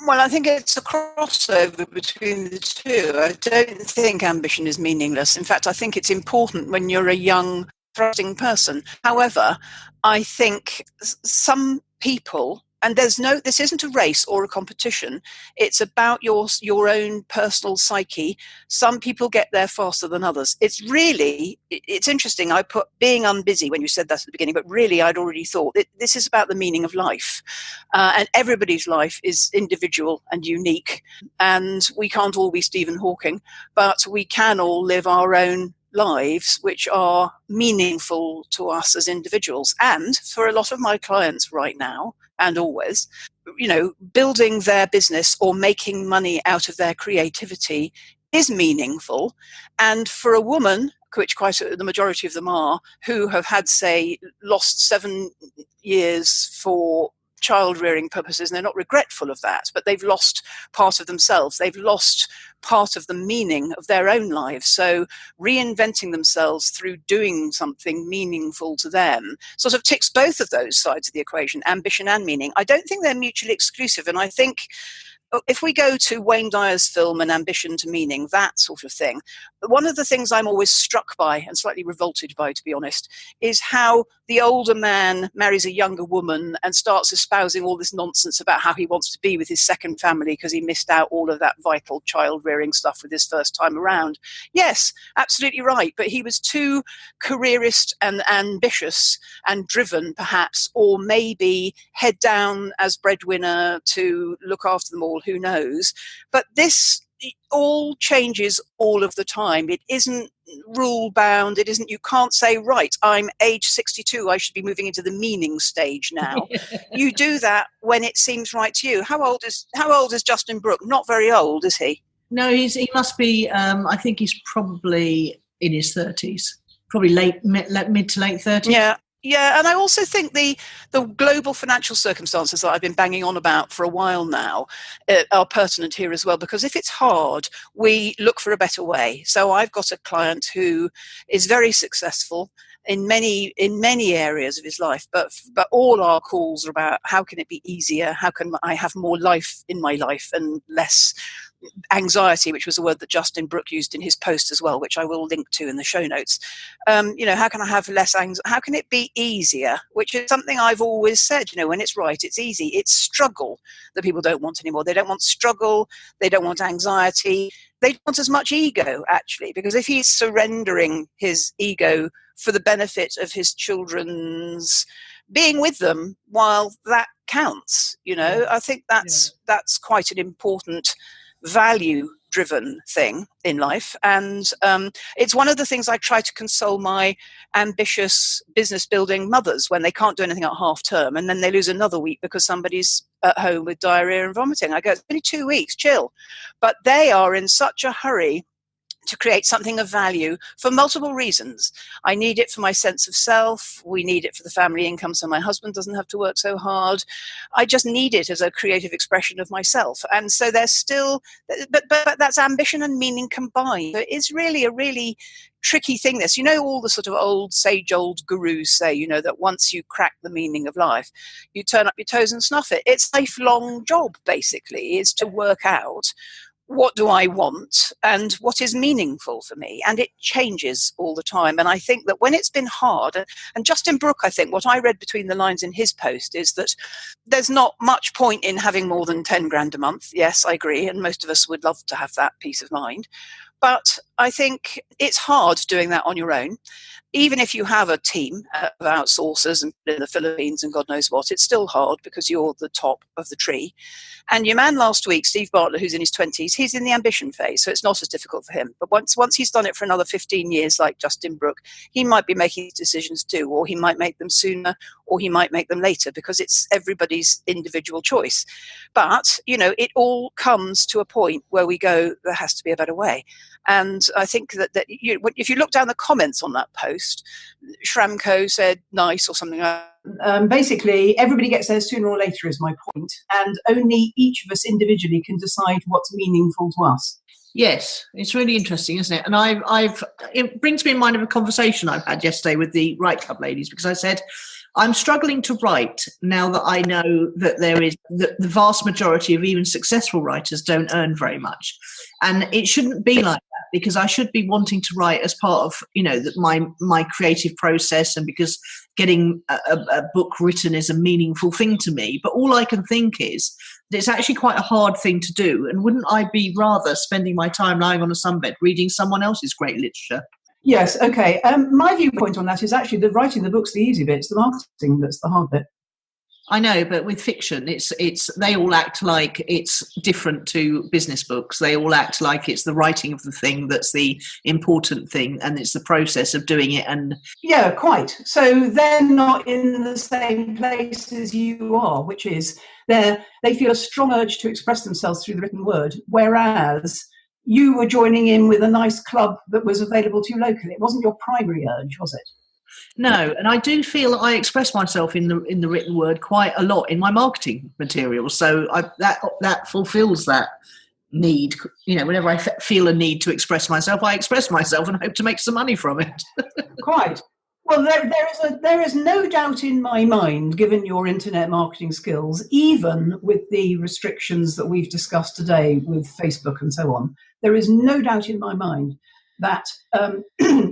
[SPEAKER 1] Well, I think it's a crossover between the two. I don't think ambition is meaningless. In fact, I think it's important when you're a young, thrusting person. However, I think some people, and this isn't a race or a competition, it's about your own personal psyche. Some people get there faster than others. It's interesting. I put being unbusy when you said that at the beginning, but really I'd already thought this is about the meaning of life. And everybody's life is individual and unique. And we can't all be Stephen Hawking, but we can all live our own lives which are meaningful to us as individuals. And for a lot of my clients right now, and always, building their business or making money out of their creativity is meaningful. And for a woman, which quite the majority of them are, who have had, say, lost 7 years for child rearing purposes, and they're not regretful of that, but they've lost part of themselves. They've lost part of the meaning of their own lives. So reinventing themselves through doing something meaningful to them sort of ticks both of those sides of the equation, ambition and meaning. I don't think they're mutually exclusive. And I think if we go to Wayne Dyer's film An Ambition to Meaning, that sort of thing, one of the things I'm always struck by and slightly revolted by, to be honest, is how the older man marries a younger woman and starts espousing all this nonsense about how he wants to be with his second family because he missed out all of that vital child rearing stuff with his first time around. Yes, absolutely right. But he was too careerist and ambitious and driven, perhaps, or maybe head down as breadwinner to look after them all. Who knows? But this all changes all of the time. It isn't rule bound. It isn't, you can't say, right, I'm age 62, I should be moving into the meaning stage now. You do that when it seems right to you. How old is Justin Brooke? Not very old, is he?
[SPEAKER 2] No, he must be, I think he's probably in his 30s, probably mid to late 30s.
[SPEAKER 1] Yeah, and I also think the global financial circumstances that I've been banging on about for a while now are pertinent here as well, because if it's hard, we look for a better way. So I've got a client who is very successful in many areas of his life, but all our calls are about how can it be easier, how can I have more life in my life and less anxiety, which was a word that Justin Brooke used in his post as well, which I will link to in the show notes. How can I have less anxiety? How can it be easier? Which is something I've always said, when it's right, it's easy. It's struggle that people don't want anymore. They don't want struggle. They don't want anxiety. They don't want as much ego, actually, because if he's surrendering his ego for the benefit of his children's being with them, while that counts, I think that's quite an important value-driven thing in life. And it's one of the things I try to console my ambitious business-building mothers when they can't do anything at half-term, and then they lose another week because somebody's at home with diarrhea and vomiting. I go, it's only 2 weeks, chill. But they are in such a hurry to create something of value for multiple reasons. I need it for my sense of self. We need it for the family income so my husband doesn't have to work so hard. I just need it as a creative expression of myself. And so there's still, but that's ambition and meaning combined. So it's really a really tricky thing, this. All the sort of old gurus say, that once you crack the meaning of life, you turn up your toes and snuff it. It's a lifelong job, basically, is to work out what do I want and what is meaningful for me? And it changes all the time. And I think that when it's been hard, and Justin Brooke, I think what I read between the lines in his post is that there's not much point in having more than 10 grand a month. Yes, I agree. And most of us would love to have that peace of mind. But I think it's hard doing that on your own. Even if you have a team of outsourcers and in the Philippines and God knows what, it's still hard because you're the top of the tree. And your man last week, Steve Bartlett, who's in his 20s, he's in the ambition phase, so it's not as difficult for him. But once he's done it for another 15 years, like Justin Brooke, he might be making decisions too, or he might make them sooner, or he might make them later, because it's everybody's individual choice. But, it all comes to a point where we go, there has to be a better way. And I think that if you look down the comments on that post, Shramko said nice or something like that.
[SPEAKER 3] Basically, everybody gets there sooner or later is my point, and only each of us individually can decide what's meaningful to us.
[SPEAKER 2] Yes, it's really interesting, isn't it? And it brings me in mind of a conversation I've had yesterday with the Write Club ladies, because I said, I'm struggling to write now that I know that the vast majority of even successful writers don't earn very much. And it shouldn't be like that, because I should be wanting to write as part of, my creative process, and because getting a book written is a meaningful thing to me. But all I can think is that it's actually quite a hard thing to do. And wouldn't I be rather spending my time lying on a sunbed reading someone else's great literature?
[SPEAKER 3] Yes, okay. My viewpoint on that is actually that writing the book's the easy bit, it's the marketing that's the hard bit.
[SPEAKER 2] I know, but with fiction, it's they all act like it's different to business books. They all act like it's the writing of the thing that's the important thing, and it's the process of doing it. And
[SPEAKER 3] yeah, quite. So they're not in the same place as you are, which is they feel a strong urge to express themselves through the written word, whereas you were joining in with a nice club that was available to you locally. It wasn't your primary urge, was it?
[SPEAKER 2] No, and I do feel I express myself in the written word quite a lot in my marketing materials. So that fulfills that need. Whenever I feel a need to express myself, I express myself and hope to make some money from it.
[SPEAKER 3] Quite. Well, there is no doubt in my mind, given your internet marketing skills, even with the restrictions that we've discussed today with Facebook and so on, there is no doubt in my mind that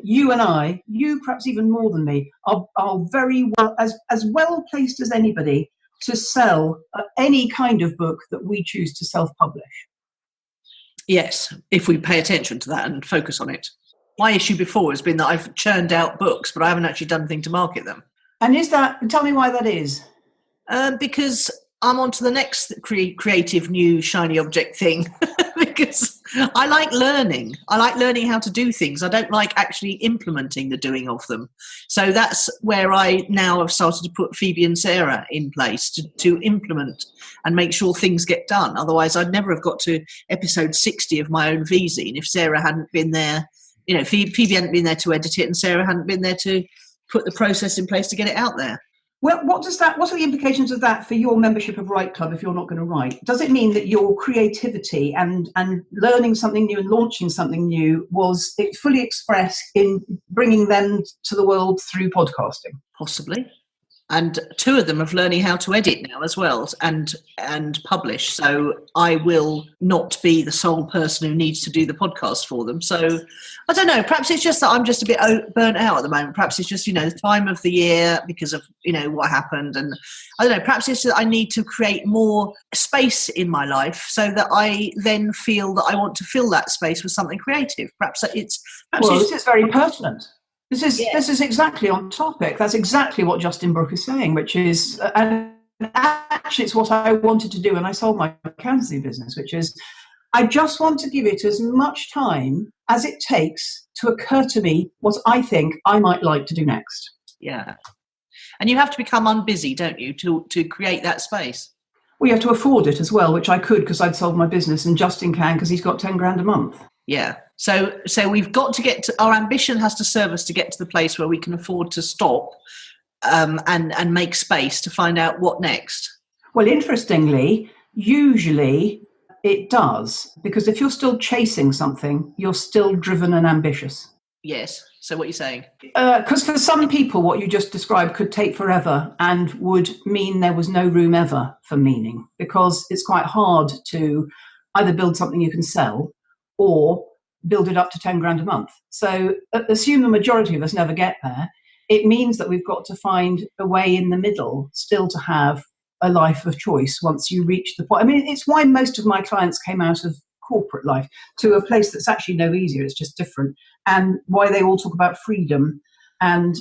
[SPEAKER 3] you and I, you perhaps even more than me, are very well, as well placed as anybody to sell any kind of book that we choose to self-publish.
[SPEAKER 2] Yes, if we pay attention to that and focus on it. My issue before has been that I've churned out books, but I haven't actually done anything to market them.
[SPEAKER 3] And tell me why that is.
[SPEAKER 2] Because I'm on to the next creative new shiny object thing. Because I like learning. I like learning how to do things. I don't like actually implementing the doing of them. So that's where I now have started to put Phoebe and Sarah in place to implement and make sure things get done. Otherwise, I'd never have got to episode 60 of my own V-zine if Sarah hadn't been there. Phoebe hadn't been there to edit it, and Sarah hadn't been there to put the process in place to get it out there.
[SPEAKER 3] Well, what are the implications of that for your membership of Write Club if you're not going to write? Does it mean that your creativity and learning something new and launching something new was fully expressed in bringing them to the world through podcasting?
[SPEAKER 2] Possibly. And two of them are learning how to edit now as well and publish. So I will not be the sole person who needs to do the podcast for them. So I don't know. Perhaps it's just that I'm just a bit burnt out at the moment. Perhaps it's just, the time of the year because of, what happened. And I don't know. Perhaps it's that I need to create more space in my life so that I then feel that I want to fill that space with something creative. This
[SPEAKER 3] is very pertinent. This is exactly on topic. That's exactly what Justin Brooke is saying, which is, and actually it's what I wanted to do when I sold my accountancy business, which is I just want to give it as much time as it takes to occur to me what I think I might like to do next.
[SPEAKER 2] Yeah. And you have to become unbusy, don't you, to create that space?
[SPEAKER 3] Well, you have to afford it as well, which I could because I'd sold my business, and Justin can because he's got 10 grand a month.
[SPEAKER 2] Yeah. So we've got to get to, our ambition has to serve us to get to the place where we can afford to stop and make space to find out what next.
[SPEAKER 3] Well, interestingly, usually it does, because if you're still chasing something, you're still driven and ambitious.
[SPEAKER 2] Yes. So what are you saying?
[SPEAKER 3] Because for some people, what you just described could take forever and would mean there was no room ever for meaning, because it's quite hard to either build something you can sell or build it up to 10 grand a month. So assume the majority of us never get there. It means that we've got to find a way in the middle still to have a life of choice once you reach the point. I mean, it's why most of my clients came out of corporate life to a place that's actually no easier, it's just different, and why they all talk about freedom. And,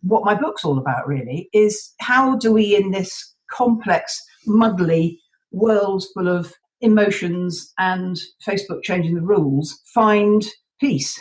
[SPEAKER 3] what my book's all about really is how do we, in this complex, muddly world full of emotions and Facebook changing the rules, find peace.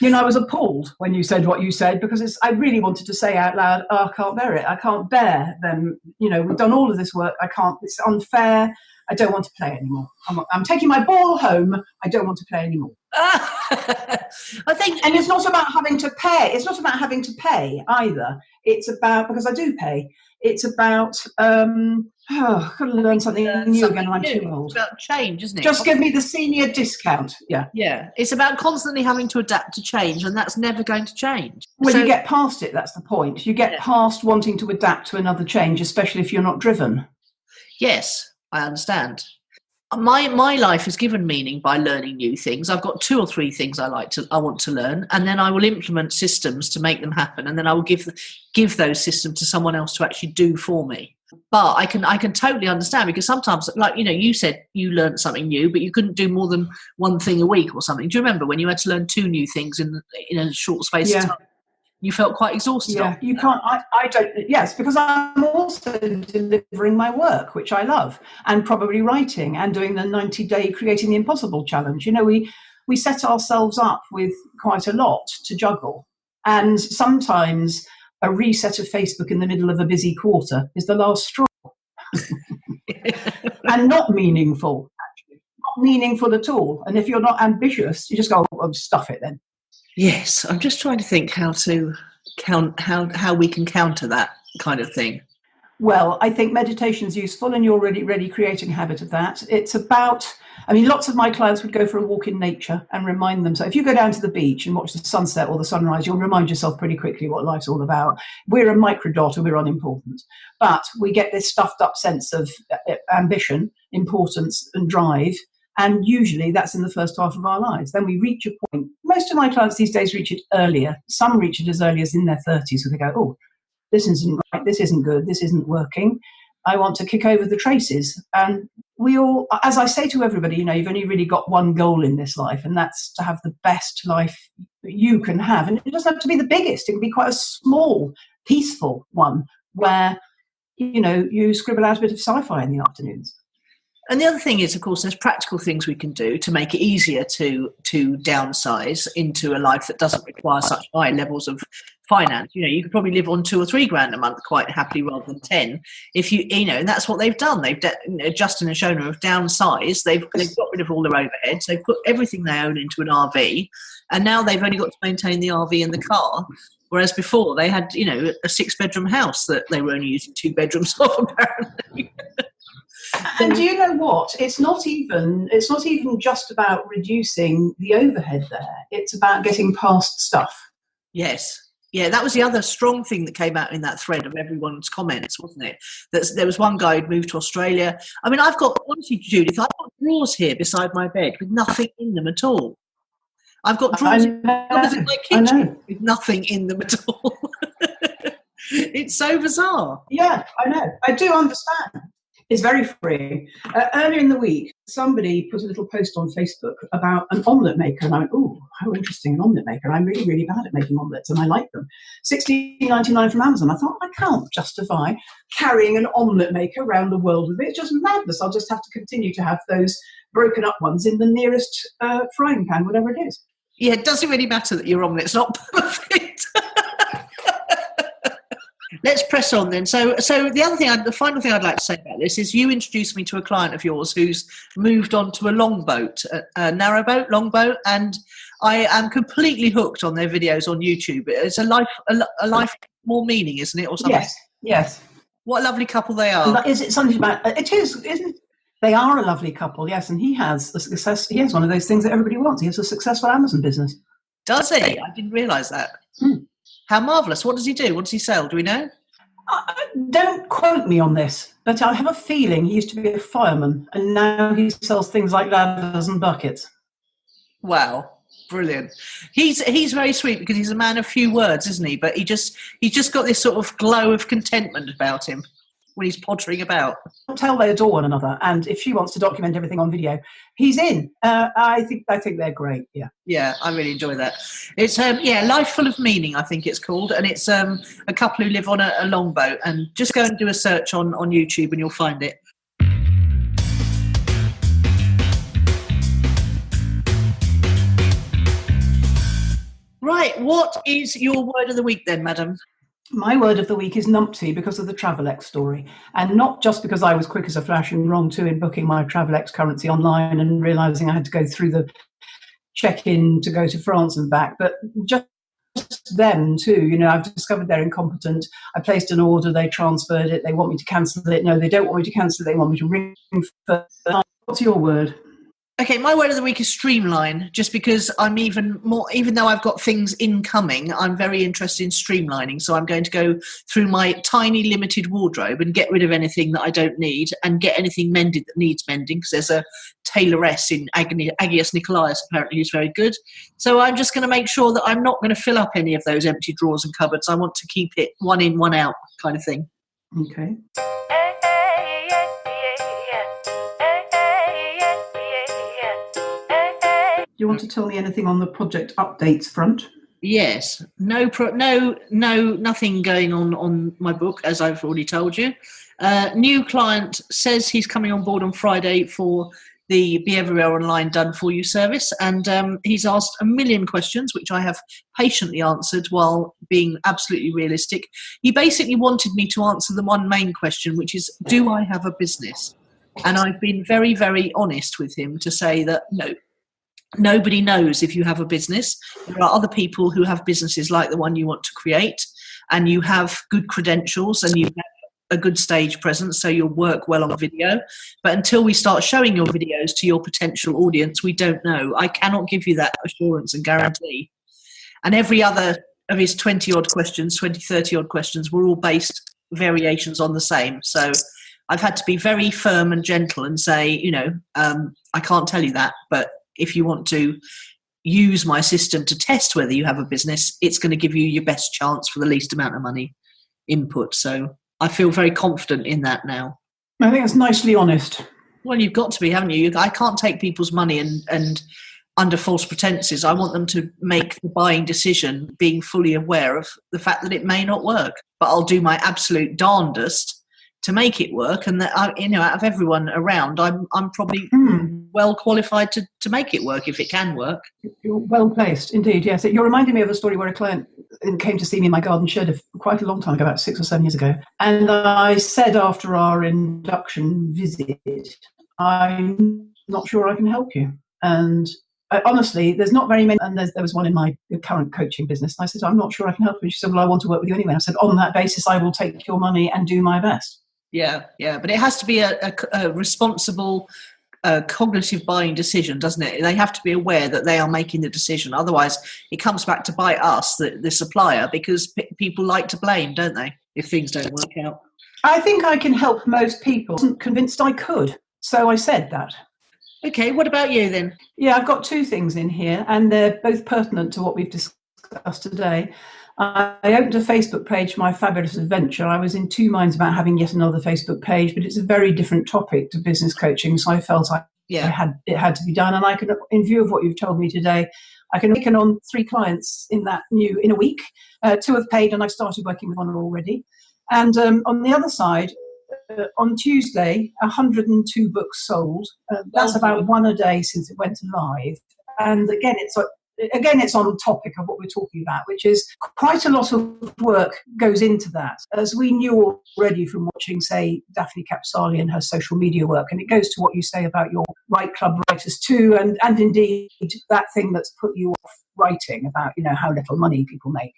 [SPEAKER 3] I was appalled when you said what you said, because I really wanted to say out loud, I can't bear it. I can't bear them. We've done all of this work. I can't. It's unfair. I don't want to play anymore. I'm taking my ball home. I don't want to play anymore.
[SPEAKER 2] I think,
[SPEAKER 3] and it's not about having to pay. It's not about having to pay either. It's about, because I do pay. It's about I've got to learn something new again. I'm too old.
[SPEAKER 2] It's about change, isn't it?
[SPEAKER 3] Just give me the senior discount. Yeah.
[SPEAKER 2] Yeah. It's about constantly having to adapt to change, and that's never going to change.
[SPEAKER 3] Well, you get past it. That's the point. You get past wanting to adapt to another change, especially if you're not driven.
[SPEAKER 2] Yes, I understand. My life is given meaning by learning new things. I've got 2 or 3 things I want to learn, and then I will implement systems to make them happen, and then I will give those systems to someone else to actually do for me. But I can totally understand, because sometimes, like, you said you learned something new, but you couldn't do more than one thing a week or something. Do you remember when you had to learn 2 new things in a short space of time? You felt quite exhausted.
[SPEAKER 3] Yeah, you can't. I don't. Yes, because I'm also delivering my work, which I love, and probably writing and doing the 90-day Creating the Impossible challenge. We set ourselves up with quite a lot to juggle, and sometimes a reset of Facebook in the middle of a busy quarter is the last straw, and not meaningful. Actually, not meaningful at all. And if you're not ambitious, you just go, oh, stuff it then.
[SPEAKER 2] Yes, I'm just trying to think how we can counter that kind of thing.
[SPEAKER 3] Well, I think meditation is useful, and you're already creating a habit of that. It's about, lots of my clients would go for a walk in nature and remind them. So if you go down to the beach and watch the sunset or the sunrise, you'll remind yourself pretty quickly what life's all about. We're a microdot and we're unimportant, but we get this stuffed up sense of ambition, importance and drive. And usually that's in the first half of our lives. Then we reach a point. Most of my clients these days reach it earlier. Some reach it as early as in their 30s, where they go, oh, this isn't right, this isn't good, this isn't working. I want to kick over the traces. And we all, as I say to everybody, you've only really got one goal in this life, and that's to have the best life that you can have. And it doesn't have to be the biggest. It can be quite a small, peaceful one where, you scribble out a bit of sci-fi in the afternoons.
[SPEAKER 2] And the other thing is, of course, there's practical things we can do to make it easier to downsize into a life that doesn't require such high levels of finance. You could probably live on 2 or 3 grand a month quite happily rather than 10. If and that's what they've done. Justin and Shona have downsized. They've got rid of all their overheads. They've put everything they own into an RV, and now they've only got to maintain the RV and the car. Whereas before they had, a 6-bedroom house that they were only using 2 bedrooms of, apparently.
[SPEAKER 3] And do you know what? It's not even just about reducing the overhead there. It's about getting past stuff.
[SPEAKER 2] Yes. Yeah, that was the other strong thing that came out in that thread of everyone's comments, wasn't it? There was one guy who'd moved to Australia. Honestly, Judith, I've got drawers here beside my bed with nothing in them at all. I've got drawers in my kitchen with nothing in them at all. It's so bizarre.
[SPEAKER 3] Yeah, I know. I do understand. It's very freeing. Earlier in the week, somebody put a little post on Facebook about an omelette maker, and I went, oh, how interesting, an omelette maker. I'm really, really bad at making omelettes, and I like them. $16.99 from Amazon. I thought, I can't justify carrying an omelette maker around the world with it. It's just madness. I'll just have to continue to have those broken up ones in the nearest frying pan, whatever it is.
[SPEAKER 2] Yeah, it doesn't really matter that your omelette's not perfect. Let's press on then. So the final thing I'd like to say about this is you introduced me to a client of yours who's moved on to a longboat, a narrowboat, longboat, and I am completely hooked on their videos on YouTube. It's a life more meaning, isn't it, or something?
[SPEAKER 3] Yes.
[SPEAKER 2] What a lovely couple they are.
[SPEAKER 3] Is it something about? It is, isn't it? They are a lovely couple, yes, and he has a success. He has one of those things that everybody wants. He has a successful Amazon business.
[SPEAKER 2] Does he? I didn't realise that. How marvellous. What does he do? What does he sell? Do we know?
[SPEAKER 3] Don't quote me on this, but I have a feeling he used to be a fireman, and now he sells things like ladders and buckets.
[SPEAKER 2] Wow, brilliant. He's very sweet because he's a man of few words, isn't he? But he's just got this sort of glow of contentment about him when he's pottering about.
[SPEAKER 3] Tell they adore one another, and if she wants to document everything on video, he's in. I think they're great.
[SPEAKER 2] Yeah, I really enjoy that. It's Life Full of Meaning, I think it's called, and it's a couple who live on a longboat. And just go and do a search on YouTube, and you'll find it. Right, what is your word of the week then, madam?
[SPEAKER 3] My word of the week is numpty because of the Travelex story, and not just because I was quick as a flash and wrong too in booking my Travelex currency online and realising I had to go through the check in to go to France and back, but just them too. You know, I've discovered they're incompetent. I placed an order, they transferred it, they want me to cancel it. No, they don't want me to cancel it, they want me to ring first. What's your word?
[SPEAKER 2] Okay, my word of the week is streamline, just because I'm even though I've got things incoming, I'm very interested in streamlining. So I'm going to go through my tiny limited wardrobe and get rid of anything that I don't need and get anything mended that needs mending, because there's a tailoress in Aggius Nicola apparently who's very good. So I'm just going to make sure that I'm not going to fill up any of those empty drawers and cupboards. I want to keep it one in, one out kind of thing.
[SPEAKER 3] Okay. Do you want to tell me anything on the project updates front?
[SPEAKER 2] Yes. Nothing going on my book, as I've already told you. New client says he's coming on board on Friday for the Be Everywhere Online Done For You service, and he's asked a million questions, which I have patiently answered while being absolutely realistic. He basically wanted me to answer the one main question, which is, do I have a business? And I've been very, very honest with him to say that no. Nobody knows if you have a business. There are other people who have businesses like the one you want to create, and you have good credentials and you have a good stage presence, so you'll work well on video. But until we start showing your videos to your potential audience, we don't know. I cannot give you that assurance and guarantee. And every other of his 30 odd questions were all based variations on the same. So I've had to be very firm and gentle and say, I can't tell you that, but if you want to use my system to test whether you have a business, it's going to give you your best chance for the least amount of money input. So I feel very confident in that now.
[SPEAKER 3] I think that's nicely honest.
[SPEAKER 2] Well, you've got to be, haven't you? I can't take people's money and under false pretenses. I want them to make the buying decision being fully aware of the fact that it may not work. But I'll do my absolute darndest to make it work, and that out of everyone around, I'm probably well qualified to make it work if it can work.
[SPEAKER 3] You're well placed, indeed. Yes, you're reminding me of a story where a client came to see me in my garden shed quite a long time ago, about 6 or 7 years ago, and I said after our induction visit, "I'm not sure I can help you." And honestly, there's not very many, and there was one in my current coaching business. And I said, "I'm not sure I can help you." She said, "Well, I want to work with you anyway." I said, "On that basis, I will take your money and do my best."
[SPEAKER 2] Yeah, but it has to be a responsible, cognitive buying decision, doesn't it? They have to be aware that they are making the decision. Otherwise, it comes back to bite us, the supplier, because people like to blame, don't they, if things don't work out?
[SPEAKER 3] I think I can help most people. I wasn't convinced I could, so I said that.
[SPEAKER 2] Okay, what about you then?
[SPEAKER 3] Yeah, I've got 2 things in here, and they're both pertinent to what we've discussed today. I opened a Facebook page for my fabulous adventure. I was in 2 minds about having yet another Facebook page, but it's a very different topic to business coaching, so I felt it had to be done. And I can, in view of what you've told me today, I can take on 3 clients in a week. 2 have paid, and I've started working with one already. And on the other side, on Tuesday, 102 books sold. That's about 1 a day since it went live. And again, it's on the topic of what we're talking about, which is quite a lot of work goes into that, as we knew already from watching, say, Daphne Capsali and her social media work. And it goes to what you say about your Write Club writers too, and indeed that thing that's put you off writing about, how little money people make.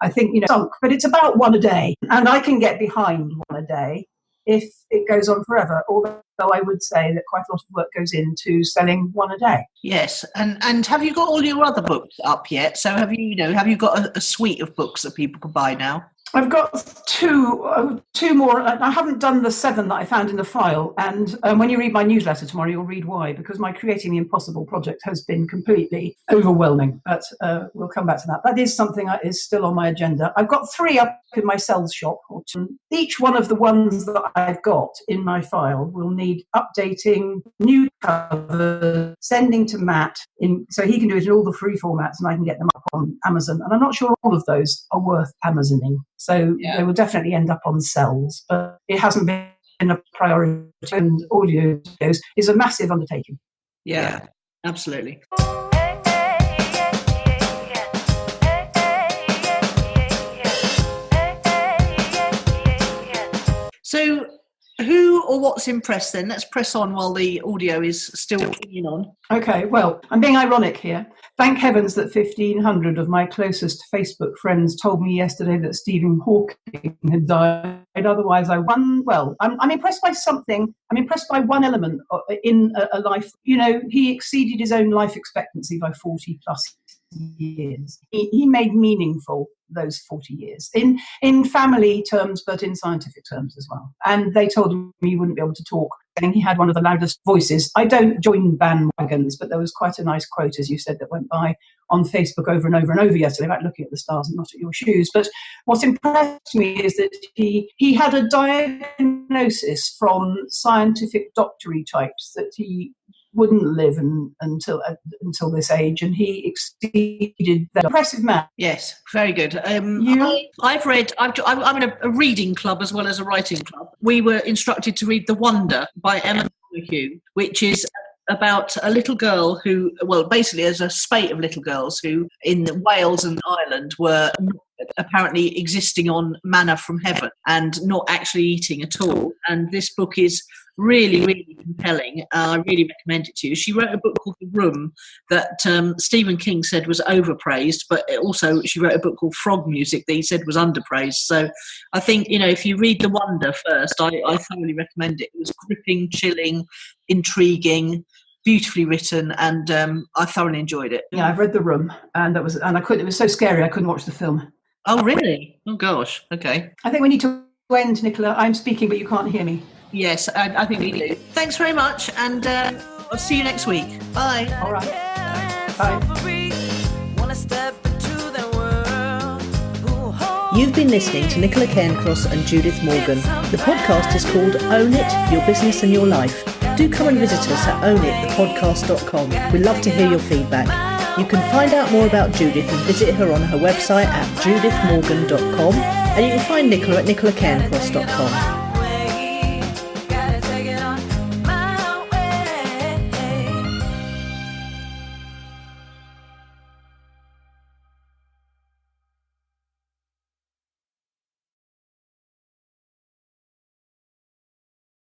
[SPEAKER 3] I think, sunk, but it's about 1 a day. And I can get behind 1 a day if it goes on forever, although I would say that quite a lot of work goes into selling 1 a day.
[SPEAKER 2] Yes, and have you got all your other books up yet? So have you got a suite of books that people can buy now?
[SPEAKER 3] I've got two more. I haven't done the 7 that I found in the file. And when you read my newsletter tomorrow, you'll read why, because my Creating the Impossible project has been completely overwhelming. But we'll come back to that. That is something that is still on my agenda. I've got 3 up in my sales shop. Each one of the ones that I've got in my file will need updating, new cover, sending to Matt, so he can do it in all the free formats and I can get them up on Amazon. And I'm not sure all of those are worth Amazoning. So they will definitely end up on cells, but it hasn't been a priority, and audio videos is a massive undertaking.
[SPEAKER 2] Yeah, absolutely. So Who or what's impressed then? Let's press on while the audio is still kicking on.
[SPEAKER 3] Okay, well, I'm being ironic here. Thank heavens that 1,500 of my closest Facebook friends told me yesterday that Stephen Hawking had died. Otherwise, I'm impressed by something. I'm impressed by one element in a life. He exceeded his own life expectancy by 40 plus years. He made meaningful those 40 years in family terms, but in scientific terms as well. And they told him he wouldn't be able to talk. I think he had one of the loudest voices. I don't join bandwagons, but there was quite a nice quote, as you said, that went by on Facebook over and over and over yesterday about looking at the stars and not at your shoes. But what impressed me is that he had a diagnosis from scientific doctory types that he wouldn't live until this age, and he exceeded that. Impressive man.
[SPEAKER 2] Yes, very good. I'm in a reading club as well as a writing club. We were instructed to read The Wonder by Emma Hugh, which is about a little girl who, basically there's a spate of little girls who in Wales and Ireland were apparently existing on manna from heaven and not actually eating at all. And this book is really, really compelling. I really recommend it to you. She wrote a book called The Room that Stephen King said was overpraised, but also she wrote a book called Frog Music that he said was underpraised. So I think, if you read The Wonder first, I thoroughly recommend it. It was gripping, chilling, intriguing, beautifully written, and I thoroughly enjoyed it.
[SPEAKER 3] Yeah, I've read The Room, and it was so scary I couldn't watch the film.
[SPEAKER 2] Oh, really? Oh, gosh. Okay.
[SPEAKER 3] I think we need to end, Nicola. I'm speaking, but you can't hear me.
[SPEAKER 2] Yes, I think we do. Thanks very much, and I'll see you next week. Bye.
[SPEAKER 3] All right. Bye.
[SPEAKER 4] You've been listening to Nicola Cairncross and Judith Morgan. The podcast is called Own It, Your Business and Your Life. Do come and visit us at ownitthepodcast.com. We'd love to hear your feedback. You can find out more about Judith and visit her on her website at judithmorgan.com, and you can find Nicola at nicolacairncross.com.